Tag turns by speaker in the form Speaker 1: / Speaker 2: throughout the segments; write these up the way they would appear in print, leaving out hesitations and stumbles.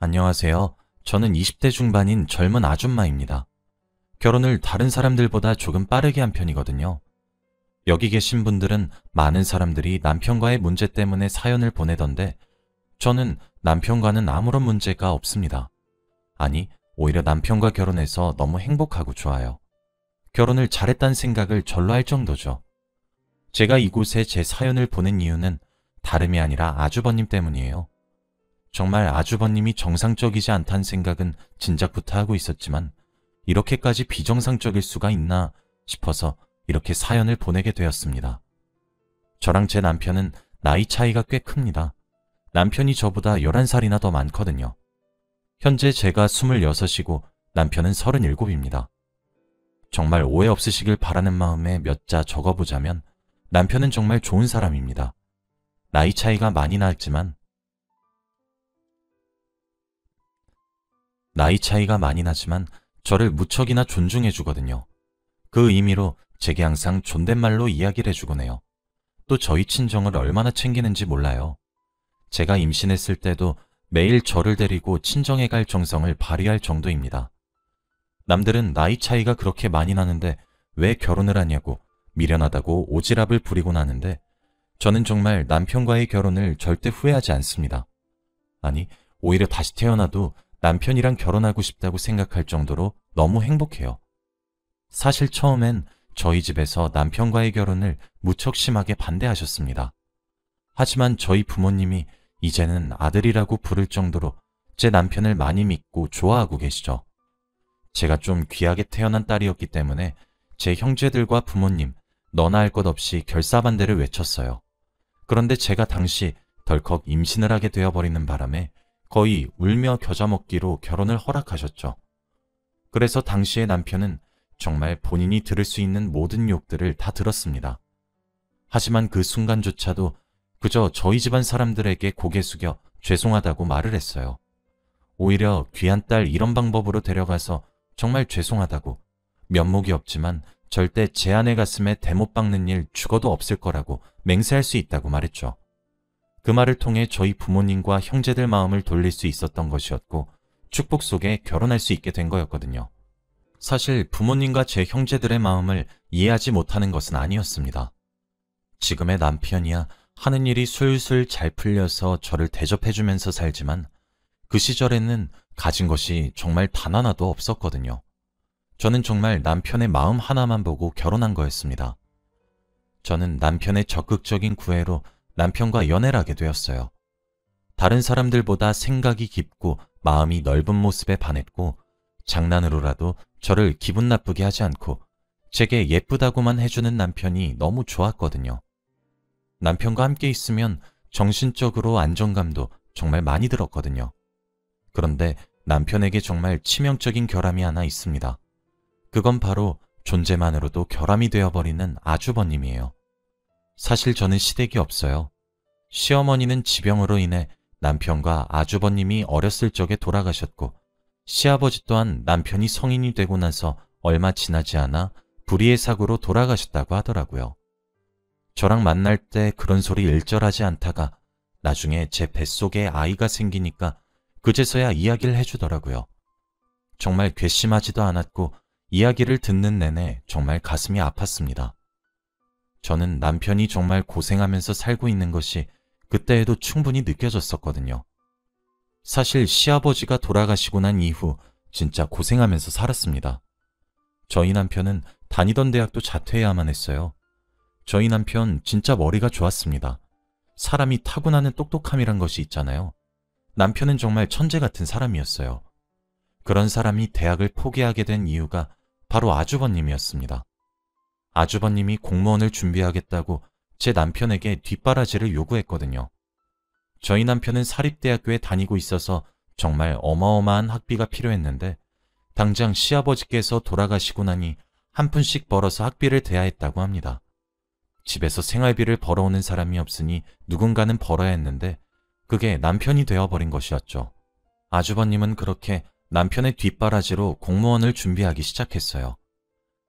Speaker 1: 안녕하세요. 저는 20대 중반인 젊은 아줌마입니다. 결혼을 다른 사람들보다 조금 빠르게 한 편이거든요. 여기 계신 분들은 많은 사람들이 남편과의 문제 때문에 사연을 보내던데 저는 남편과는 아무런 문제가 없습니다. 아니, 오히려 남편과 결혼해서 너무 행복하고 좋아요. 결혼을 잘했다는 생각을 절로 할 정도죠. 제가 이곳에 제 사연을 보낸 이유는 다름이 아니라 아주버님 때문이에요. 정말 아주버님이 정상적이지 않다는 생각은 진작부터 하고 있었지만 이렇게까지 비정상적일 수가 있나 싶어서 이렇게 사연을 보내게 되었습니다. 저랑 제 남편은 나이 차이가 꽤 큽니다. 남편이 저보다 11살이나 더 많거든요. 현재 제가 26이고 남편은 37입니다. 정말 오해 없으시길 바라는 마음에 몇 자 적어보자면 남편은 정말 좋은 사람입니다. 나이 차이가 많이 나지만 저를 무척이나 존중해 주거든요. 그 의미로 제게 항상 존댓말로 이야기를 해주곤 해요. 또 저희 친정을 얼마나 챙기는지 몰라요. 제가 임신했을 때도 매일 저를 데리고 친정에 갈 정성을 발휘할 정도입니다. 남들은 나이 차이가 그렇게 많이 나는데 왜 결혼을 하냐고 미련하다고 오지랖을 부리곤 하는데 저는 정말 남편과의 결혼을 절대 후회하지 않습니다. 아니, 오히려 다시 태어나도 남편이랑 결혼하고 싶다고 생각할 정도로 너무 행복해요. 사실 처음엔 저희 집에서 남편과의 결혼을 무척 심하게 반대하셨습니다. 하지만 저희 부모님이 이제는 아들이라고 부를 정도로 제 남편을 많이 믿고 좋아하고 계시죠. 제가 좀 귀하게 태어난 딸이었기 때문에 제 형제들과 부모님, 너나 할 것 없이 결사반대를 외쳤어요. 그런데 제가 당시 덜컥 임신을 하게 되어버리는 바람에 거의 울며 겨자 먹기로 결혼을 허락하셨죠. 그래서 당시의 남편은 정말 본인이 들을 수 있는 모든 욕들을 다 들었습니다. 하지만 그 순간조차도 그저 저희 집안 사람들에게 고개 숙여 죄송하다고 말을 했어요. 오히려 귀한 딸 이런 방법으로 데려가서 정말 죄송하다고, 면목이 없지만 절대 제 아내 가슴에 대못 박는 일 죽어도 없을 거라고 맹세할 수 있다고 말했죠. 그 말을 통해 저희 부모님과 형제들 마음을 돌릴 수 있었던 것이었고 축복 속에 결혼할 수 있게 된 거였거든요. 사실 부모님과 제 형제들의 마음을 이해하지 못하는 것은 아니었습니다. 지금의 남편이야 하는 일이 술술 잘 풀려서 저를 대접해주면서 살지만 그 시절에는 가진 것이 정말 단 하나도 없었거든요. 저는 정말 남편의 마음 하나만 보고 결혼한 거였습니다. 저는 남편의 적극적인 구애로 남편과 연애를 하게 되었어요. 다른 사람들보다 생각이 깊고 마음이 넓은 모습에 반했고 장난으로라도 저를 기분 나쁘게 하지 않고 제게 예쁘다고만 해주는 남편이 너무 좋았거든요. 남편과 함께 있으면 정신적으로 안정감도 정말 많이 들었거든요. 그런데 남편에게 정말 치명적인 결함이 하나 있습니다. 그건 바로 존재만으로도 결함이 되어버리는 아주버님이에요. 사실 저는 시댁이 없어요. 시어머니는 지병으로 인해 남편과 아주버님이 어렸을 적에 돌아가셨고 시아버지 또한 남편이 성인이 되고 나서 얼마 지나지 않아 불의의 사고로 돌아가셨다고 하더라고요. 저랑 만날 때 그런 소리 일절하지 않다가 나중에 제 뱃속에 아이가 생기니까 그제서야 이야기를 해주더라고요. 정말 괘씸하지도 않았고 이야기를 듣는 내내 정말 가슴이 아팠습니다. 저는 남편이 정말 고생하면서 살고 있는 것이 그때에도 충분히 느껴졌었거든요. 사실 시아버지가 돌아가시고 난 이후 진짜 고생하면서 살았습니다. 저희 남편은 다니던 대학도 자퇴해야만 했어요. 저희 남편 진짜 머리가 좋았습니다. 사람이 타고나는 똑똑함이란 것이 있잖아요. 남편은 정말 천재 같은 사람이었어요. 그런 사람이 대학을 포기하게 된 이유가 바로 아주버님이었습니다. 아주버님이 공무원을 준비하겠다고 제 남편에게 뒷바라지를 요구했거든요. 저희 남편은 사립대학교에 다니고 있어서 정말 어마어마한 학비가 필요했는데 당장 시아버지께서 돌아가시고 나니 한 푼씩 벌어서 학비를 대야 했다고 합니다. 집에서 생활비를 벌어오는 사람이 없으니 누군가는 벌어야 했는데 그게 남편이 되어버린 것이었죠. 아주버님은 그렇게 남편의 뒷바라지로 공무원을 준비하기 시작했어요.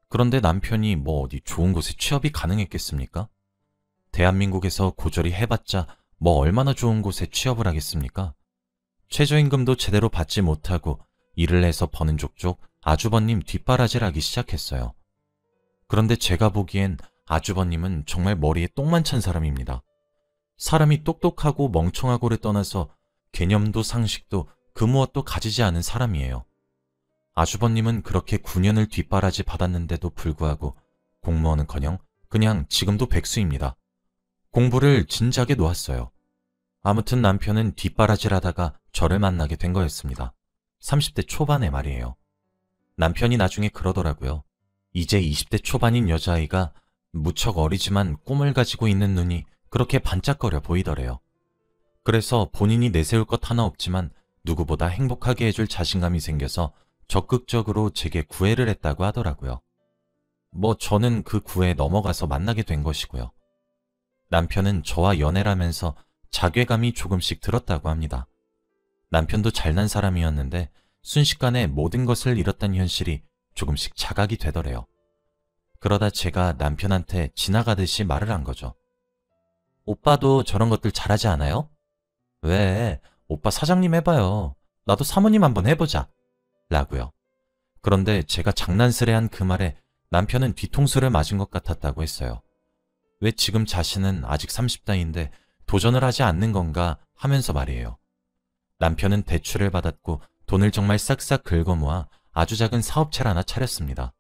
Speaker 1: 그런데 남편이 뭐 어디 좋은 곳에 취업이 가능했겠습니까? 대한민국에서 고졸이 해봤자 뭐 얼마나 좋은 곳에 취업을 하겠습니까? 최저임금도 제대로 받지 못하고 일을 해서 버는 족족 아주버님 뒷바라지를 시작했어요. 그런데 제가 보기엔 아주버님은 정말 머리에 똥만 찬 사람입니다. 사람이 똑똑하고 멍청하고를 떠나서 개념도 상식도 그 무엇도 가지지 않은 사람이에요. 아주버님은 그렇게 9년을 뒷바라지 받았는데도 불구하고 공무원은커녕 그냥 지금도 백수입니다. 공부를 진작에 놓았어요. 아무튼 남편은 뒷바라지를 하다가 저를 만나게 된 거였습니다. 30대 초반에 말이에요. 남편이 나중에 그러더라고요. 이제 20대 초반인 여자아이가 무척 어리지만 꿈을 가지고 있는 눈이 그렇게 반짝거려 보이더래요. 그래서 본인이 내세울 것 하나 없지만 누구보다 행복하게 해줄 자신감이 생겨서 적극적으로 제게 구애를 했다고 하더라고요. 저는 그 구애에 넘어가서 만나게 된 것이고요. 남편은 저와 연애를 하면서 자괴감이 조금씩 들었다고 합니다. 남편도 잘난 사람이었는데 순식간에 모든 것을 잃었다는 현실이 조금씩 자각이 되더래요. 그러다 제가 남편한테 지나가듯이 말을 한 거죠. 오빠도 저런 것들 잘하지 않아요? 왜? 오빠 사장님 해봐요. 나도 사모님 한번 해보자. 라고요. 그런데 제가 장난스레한 그 말에 남편은 뒤통수를 맞은 것 같았다고 했어요. 왜 지금 자신은 아직 30대인데 도전을 하지 않는 건가 하면서 말이에요. 남편은 대출을 받았고 돈을 정말 싹싹 긁어모아 아주 작은 사업체를 하나 차렸습니다.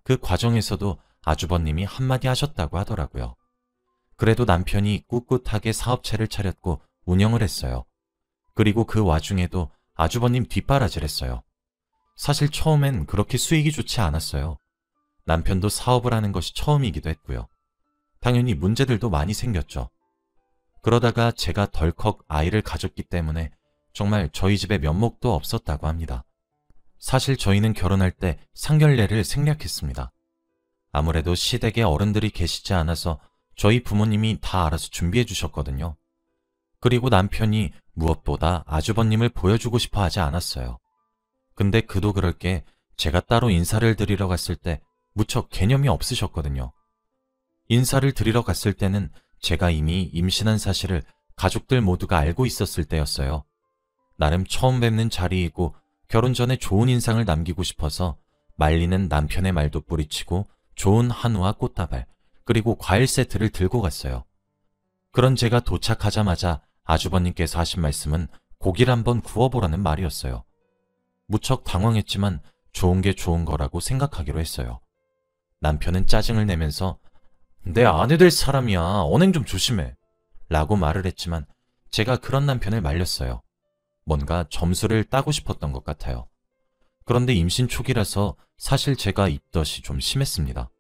Speaker 1: 그 과정에서도 아주버님이 한마디 하셨다고 하더라고요. 그래도 남편이 꿋꿋하게 사업체를 차렸고 운영을 했어요. 그리고 그 와중에도 아주버님 뒷바라지를 했어요. 사실 처음엔 그렇게 수익이 좋지 않았어요. 남편도 사업을 하는 것이 처음이기도 했고요. 당연히 문제들도 많이 생겼죠. 그러다가 제가 덜컥 아이를 가졌기 때문에 정말 저희 집에 면목도 없었다고 합니다. 사실 저희는 결혼할 때 상견례를 생략했습니다. 아무래도 시댁에 어른들이 계시지 않아서 저희 부모님이 다 알아서 준비해 주셨거든요. 그리고 남편이 무엇보다 아주버님을 보여주고 싶어 하지 않았어요. 근데 그도 그럴 게 제가 따로 인사를 드리러 갔을 때 무척 개념이 없으셨거든요. 인사를 드리러 갔을 때는 제가 이미 임신한 사실을 가족들 모두가 알고 있었을 때였어요. 나름 처음 뵙는 자리이고 결혼 전에 좋은 인상을 남기고 싶어서 말리는 남편의 말도 뿌리치고 좋은 한우와 꽃다발 그리고 과일 세트를 들고 갔어요. 그런 제가 도착하자마자 아주버님께서 하신 말씀은 고기를 한번 구워보라는 말이었어요. 무척 당황했지만 좋은 게 좋은 거라고 생각하기로 했어요. 남편은 짜증을 내면서 내 아내 될 사람이야. 언행 좀 조심해. 라고 말을 했지만 제가 그런 남편을 말렸어요. 뭔가 점수를 따고 싶었던 것 같아요. 그런데 임신 초기라서 사실 제가 입덧이 좀 심했습니다.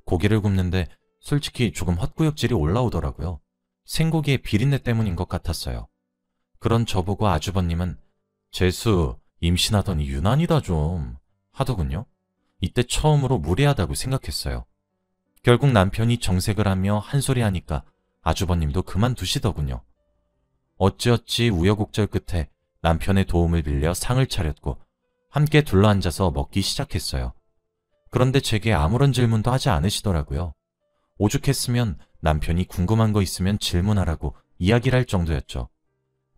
Speaker 1: 고기를 굽는데 솔직히 조금 헛구역질이 올라오더라고요. 생고기의 비린내 때문인 것 같았어요. 그런 저보고 아주버님은 재수 임신하더니 유난이다 좀 하더군요. 이때 처음으로 무례하다고 생각했어요. 결국 남편이 정색을 하며 한 소리 하니까 아주버님도 그만두시더군요. 어찌어찌 우여곡절 끝에 남편의 도움을 빌려 상을 차렸고 함께 둘러앉아서 먹기 시작했어요. 그런데 제게 아무런 질문도 하지 않으시더라고요. 오죽했으면 남편이 궁금한 거 있으면 질문하라고 이야기를 할 정도였죠.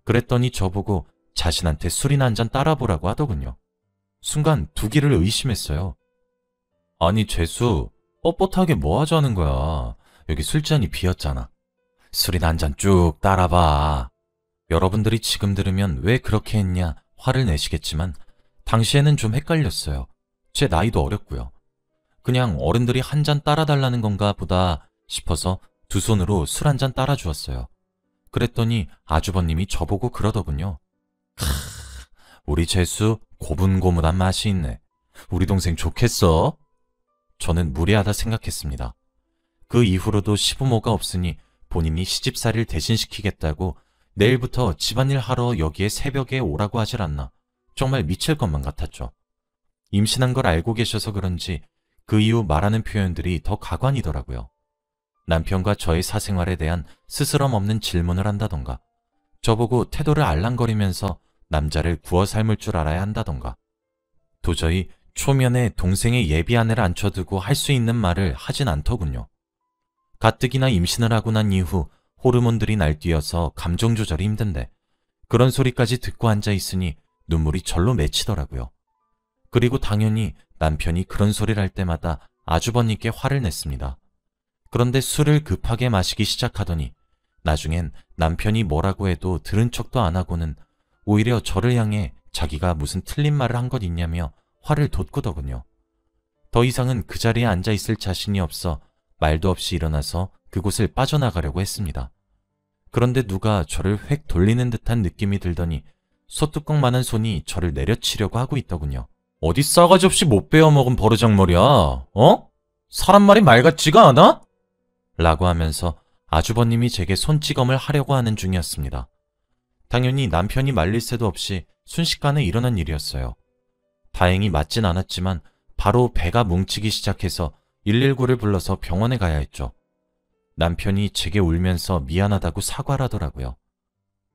Speaker 1: 그랬더니 저보고 자신한테 술이나 한 잔 따라보라고 하더군요. 순간 두기를 의심했어요. 아니 재수, 뻣뻣하게 뭐 하자는 거야. 여기 술잔이 비었잖아. 술이나 한 잔 쭉 따라봐. 여러분들이 지금 들으면 왜 그렇게 했냐 화를 내시겠지만 당시에는 좀 헷갈렸어요. 제 나이도 어렸고요. 그냥 어른들이 한 잔 따라달라는 건가 보다 싶어서 두 손으로 술 한 잔 따라주었어요. 그랬더니 아주버님이 저보고 그러더군요. 우리 재수 고분고분한 맛이 있네. 우리 동생 좋겠어? 저는 무례하다 생각했습니다. 그 이후로도 시부모가 없으니 본인이 시집살이를 대신시키겠다고 내일부터 집안일 하러 여기에 새벽에 오라고 하질 않나. 정말 미칠 것만 같았죠. 임신한 걸 알고 계셔서 그런지 그 이후 말하는 표현들이 더 가관이더라고요. 남편과 저의 사생활에 대한 스스럼 없는 질문을 한다던가, 저보고 태도를 알랑거리면서 남자를 구워 삶을 줄 알아야 한다던가, 도저히 초면에 동생의 예비 아내를 앉혀두고 할 수 있는 말을 하진 않더군요. 가뜩이나 임신을 하고 난 이후 호르몬들이 날뛰어서 감정 조절이 힘든데 그런 소리까지 듣고 앉아 있으니 눈물이 절로 맺히더라고요. 그리고 당연히 남편이 그런 소리를 할 때마다 아주버님께 화를 냈습니다. 그런데 술을 급하게 마시기 시작하더니 나중엔 남편이 뭐라고 해도 들은 척도 안 하고는 오히려 저를 향해 자기가 무슨 틀린 말을 한 것 있냐며 화를 돋구더군요. 더 이상은 그 자리에 앉아 있을 자신이 없어 말도 없이 일어나서 그곳을 빠져나가려고 했습니다. 그런데 누가 저를 획 돌리는 듯한 느낌이 들더니 소뚜껑만한 손이 저를 내려치려고 하고 있더군요. 어디 싸가지 없이 못 베어먹은 버르장머리야, 어? 사람 말이 말 같지가 않아? 라고 하면서 아주버님이 제게 손찌검을 하려고 하는 중이었습니다. 당연히 남편이 말릴 새도 없이 순식간에 일어난 일이었어요. 다행히 맞진 않았지만 바로 배가 뭉치기 시작해서 119를 불러서 병원에 가야 했죠. 남편이 제게 울면서 미안하다고 사과를 하더라고요.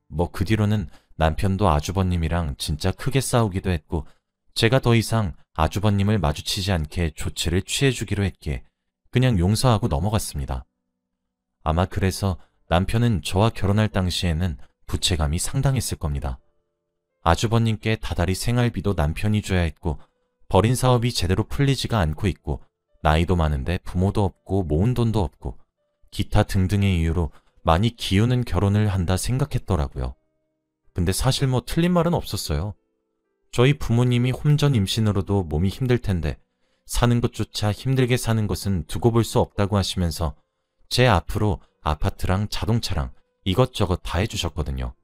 Speaker 1: 뭐 그 뒤로는 남편도 아주버님이랑 진짜 크게 싸우기도 했고 제가 더 이상 아주버님을 마주치지 않게 조치를 취해주기로 했기에 그냥 용서하고 넘어갔습니다. 아마 그래서 남편은 저와 결혼할 당시에는 부채감이 상당했을 겁니다. 아주버님께 다달이 생활비도 남편이 줘야 했고 벌인 사업이 제대로 풀리지가 않고 있고 나이도 많은데 부모도 없고 모은 돈도 없고 기타 등등의 이유로 많이 기우는 결혼을 한다 생각했더라고요. 근데 사실 뭐 틀린 말은 없었어요. 저희 부모님이 홈전 임신으로도 몸이 힘들 텐데 사는 것조차 힘들게 사는 것은 두고 볼 수 없다고 하시면서 제 앞으로 아파트랑 자동차랑 이것저것 다 해주셨거든요.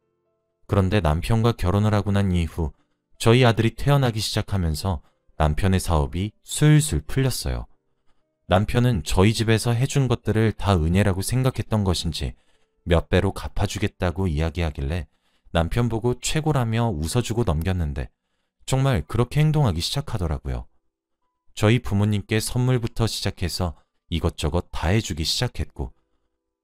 Speaker 1: 그런데 남편과 결혼을 하고 난 이후 저희 아들이 태어나기 시작하면서 남편의 사업이 술술 풀렸어요. 남편은 저희 집에서 해준 것들을 다 은혜라고 생각했던 것인지 몇 배로 갚아주겠다고 이야기하길래 남편 보고 최고라며 웃어주고 넘겼는데 정말 그렇게 행동하기 시작하더라고요. 저희 부모님께 선물부터 시작해서 이것저것 다 해주기 시작했고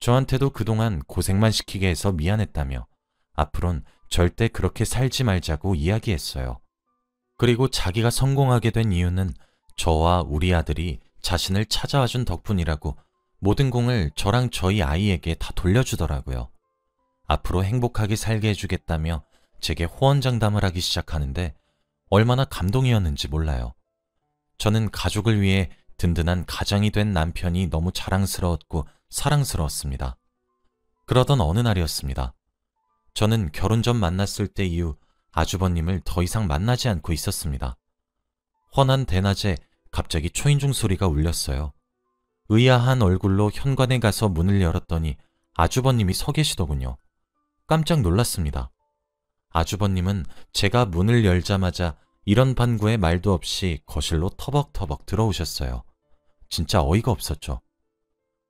Speaker 1: 저한테도 그동안 고생만 시키게 해서 미안했다며 앞으론 절대 그렇게 살지 말자고 이야기했어요. 그리고 자기가 성공하게 된 이유는 저와 우리 아들이 자신을 찾아와준 덕분이라고 모든 공을 저랑 저희 아이에게 다 돌려주더라고요. 앞으로 행복하게 살게 해주겠다며 제게 호언장담을 하기 시작하는데 얼마나 감동이었는지 몰라요. 저는 가족을 위해 든든한 가장이 된 남편이 너무 자랑스러웠고 사랑스러웠습니다. 그러던 어느 날이었습니다. 저는 결혼 전 만났을 때 이후 아주버님을 더 이상 만나지 않고 있었습니다. 훤한 대낮에 갑자기 초인종 소리가 울렸어요. 의아한 얼굴로 현관에 가서 문을 열었더니 아주버님이 서 계시더군요. 깜짝 놀랐습니다. 아주버님은 제가 문을 열자마자 이런 반구에 말도 없이 거실로 터벅터벅 들어오셨어요. 진짜 어이가 없었죠.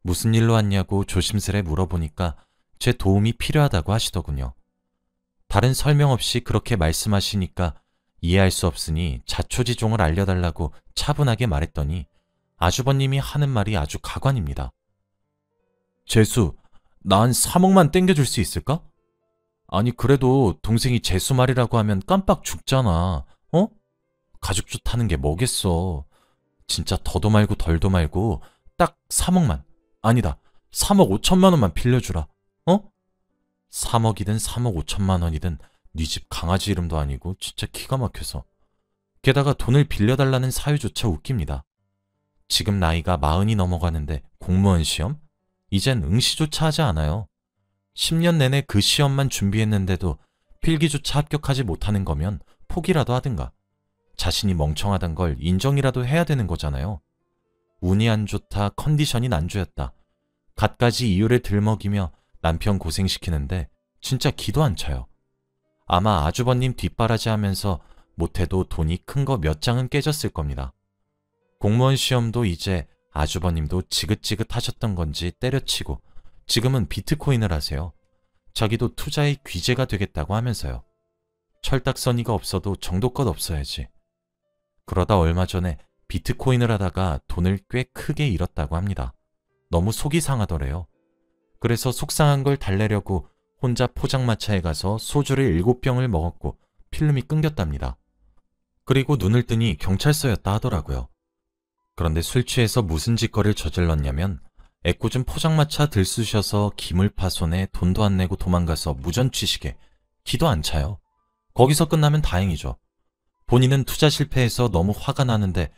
Speaker 1: 무슨 일로 왔냐고 조심스레 물어보니까 제 도움이 필요하다고 하시더군요. 다른 설명 없이 그렇게 말씀하시니까 이해할 수 없으니 자초지종을 알려달라고 차분하게 말했더니 아주버님이 하는 말이 아주 가관입니다. 재수, 나 한 3억만 땡겨줄 수 있을까? 아니 그래도 동생이 재수 말이라고 하면 깜빡 죽잖아. 어? 가죽 좋다는 게 뭐겠어. 진짜 더도 말고 덜도 말고 딱 3억만, 아니다 3억 5천만 원만 빌려주라. 어? 3억이든 3억 5천만 원이든 네 집 강아지 이름도 아니고 진짜 기가 막혀서. 게다가 돈을 빌려달라는 사유조차 웃깁니다. 지금 나이가 40이 넘어가는데 공무원 시험? 이젠 응시조차 하지 않아요. 10년 내내 그 시험만 준비했는데도 필기조차 합격하지 못하는 거면 포기라도 하든가. 자신이 멍청하단 걸 인정이라도 해야 되는 거잖아요. 운이 안 좋다, 컨디션이 난조였다. 갖가지 이유를 들먹이며 남편 고생시키는데 진짜 기도 안 차요. 아마 아주버님 뒷바라지 하면서 못해도 돈이 큰 거 몇 장은 깨졌을 겁니다. 공무원 시험도 이제 아주버님도 지긋지긋하셨던 건지 때려치고 지금은 비트코인을 하세요. 자기도 투자의 귀재가 되겠다고 하면서요. 철딱서니가 없어도 정도껏 없어야지. 그러다 얼마 전에 비트코인을 하다가 돈을 꽤 크게 잃었다고 합니다. 너무 속이 상하더래요. 그래서 속상한 걸 달래려고 혼자 포장마차에 가서 소주를 7병을 먹었고 필름이 끊겼답니다. 그리고 눈을 뜨니 경찰서였다 하더라고요. 그런데 술 취해서 무슨 짓거리를 저질렀냐면 애꿎은 포장마차 들쑤셔서 기물파손에 돈도 안 내고 도망가서 무전취식에 기도 안 차요. 거기서 끝나면 다행이죠. 본인은 투자 실패해서 너무 화가 나는데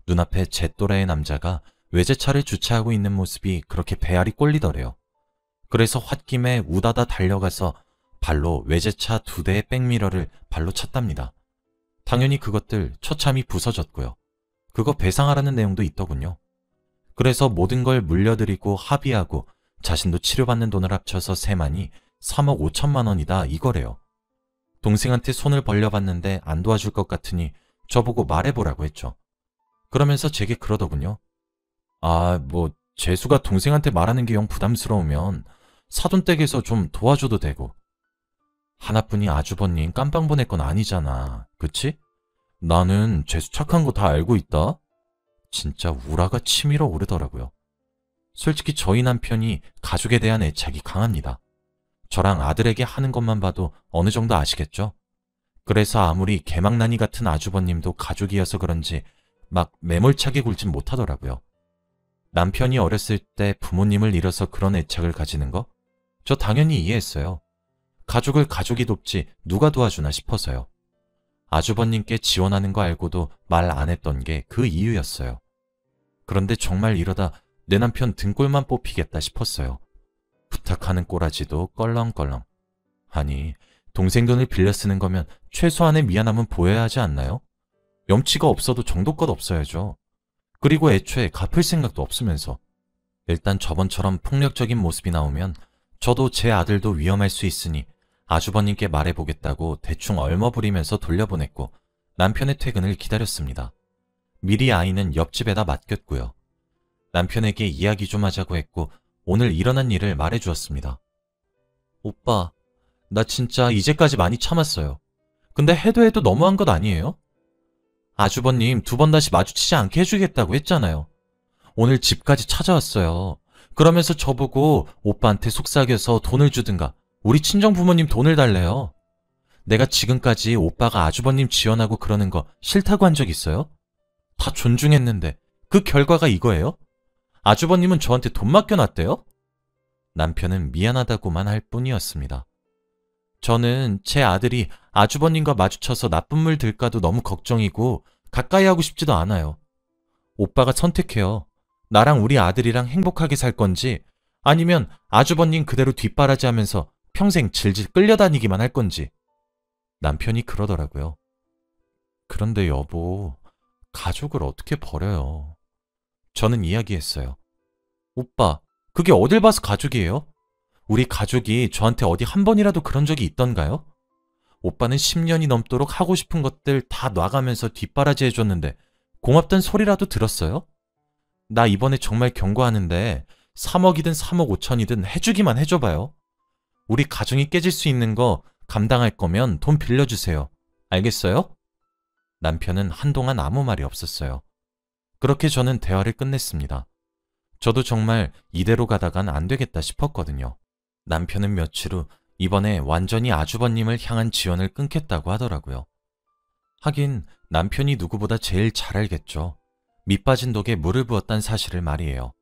Speaker 1: 눈앞에 제 또래의 남자가 외제차를 주차하고 있는 모습이 그렇게 배알이 꼴리더래요. 그래서 홧김에 우다다 달려가서 발로 외제차 2대의 백미러를 발로 찼답니다. 당연히 그것들 처참히 부서졌고요. 그거 배상하라는 내용도 있더군요. 그래서 모든 걸 물려드리고 합의하고 자신도 치료받는 돈을 합쳐서 세만이 3억 5천만 원이다 이거래요. 동생한테 손을 벌려봤는데 안 도와줄 것 같으니 저보고 말해보라고 했죠. 그러면서 제게 그러더군요. 재수가 동생한테 말하는 게 영 부담스러우면 사돈댁에서 좀 도와줘도 되고. 하나뿐이 아주버님 깜빵 보낼 건 아니잖아. 그치? 나는 재수 착한 거 다 알고 있다. 진짜 우라가 치밀어 오르더라고요. 솔직히 저희 남편이 가족에 대한 애착이 강합니다. 저랑 아들에게 하는 것만 봐도 어느 정도 아시겠죠? 그래서 아무리 개망나니 같은 아주버님도 가족이어서 그런지 막 매몰차게 굴진 못하더라고요. 남편이 어렸을 때 부모님을 잃어서 그런 애착을 가지는 거? 저 당연히 이해했어요. 가족을 가족이 돕지 누가 도와주나 싶어서요. 아주버님께 지원하는 거 알고도 말 안 했던 게 그 이유였어요. 그런데 정말 이러다 내 남편 등골만 뽑히겠다 싶었어요. 부탁하는 꼬라지도 껄렁껄렁. 아니, 동생 돈을 빌려 쓰는 거면 최소한의 미안함은 보여야 하지 않나요? 염치가 없어도 정도껏 없어야죠. 그리고 애초에 갚을 생각도 없으면서. 일단 저번처럼 폭력적인 모습이 나오면 저도 제 아들도 위험할 수 있으니 아주버님께 말해보겠다고 대충 얼머부리면서 돌려보냈고 남편의 퇴근을 기다렸습니다. 미리 아이는 옆집에다 맡겼고요. 남편에게 이야기 좀 하자고 했고 오늘 일어난 일을 말해주었습니다. 오빠, 나 진짜 이제까지 많이 참았어요. 근데 해도 너무한 것 아니에요? 아주버님 2번 다시 마주치지 않게 해주겠다고 했잖아요. 오늘 집까지 찾아왔어요. 그러면서 저보고 오빠한테 속삭여서 돈을 주든가 우리 친정 부모님 돈을 달래요. 내가 지금까지 오빠가 아주버님 지원하고 그러는 거 싫다고 한 적 있어요? 다 존중했는데 그 결과가 이거예요? 아주버님은 저한테 돈 맡겨놨대요? 남편은 미안하다고만 할 뿐이었습니다. 저는 제 아들이 아주버님과 마주쳐서 나쁜 물 들까도 너무 걱정이고 가까이 하고 싶지도 않아요. 오빠가 선택해요. 나랑 우리 아들이랑 행복하게 살 건지 아니면 아주버님 그대로 뒷바라지하면서 평생 질질 끌려다니기만 할 건지. 남편이 그러더라고요. 그런데 여보, 가족을 어떻게 버려요? 저는 이야기했어요. 오빠, 그게 어딜 봐서 가족이에요? 우리 가족이 저한테 어디 한 번이라도 그런 적이 있던가요? 오빠는 10년이 넘도록 하고 싶은 것들 다 놔가면서 뒷바라지 해줬는데 고맙단 소리라도 들었어요? 나 이번에 정말 경고하는데 3억이든 3억 5천이든 해주기만 해줘봐요. 우리 가정이 깨질 수 있는 거 감당할 거면 돈 빌려주세요. 알겠어요? 남편은 한동안 아무 말이 없었어요. 그렇게 저는 대화를 끝냈습니다. 저도 정말 이대로 가다간 안 되겠다 싶었거든요. 남편은 며칠 후 이번에 완전히 아주버님을 향한 지원을 끊겠다고 하더라고요. 하긴 남편이 누구보다 제일 잘 알겠죠. 밑빠진 독에 물을 부었다는 사실을 말이에요.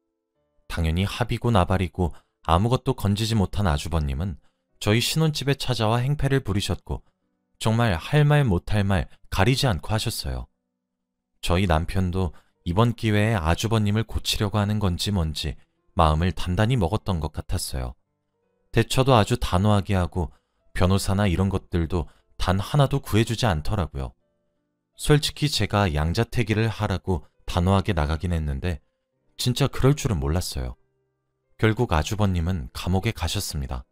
Speaker 1: 당연히 합이고 나발이고 아무것도 건지지 못한 아주버님은 저희 신혼집에 찾아와 행패를 부리셨고 정말 할 말 못할 말 가리지 않고 하셨어요. 저희 남편도 이번 기회에 아주버님을 고치려고 하는 건지 뭔지 마음을 단단히 먹었던 것 같았어요. 대처도 아주 단호하게 하고 변호사나 이런 것들도 단 하나도 구해주지 않더라고요. 솔직히 제가 양자택일을 하라고 단호하게 나가긴 했는데 진짜 그럴 줄은 몰랐어요. 결국 아주버님은 감옥에 가셨습니다.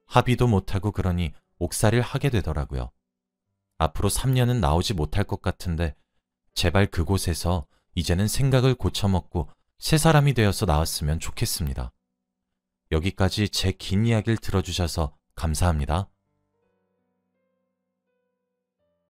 Speaker 1: 합의도 못하고 그러니 옥살이를 하게 되더라고요. 앞으로 3년은 나오지 못할 것 같은데 제발 그곳에서 이제는 생각을 고쳐먹고 새 사람이 되어서 나왔으면 좋겠습니다. 여기까지 제 긴 이야기를 들어주셔서 감사합니다.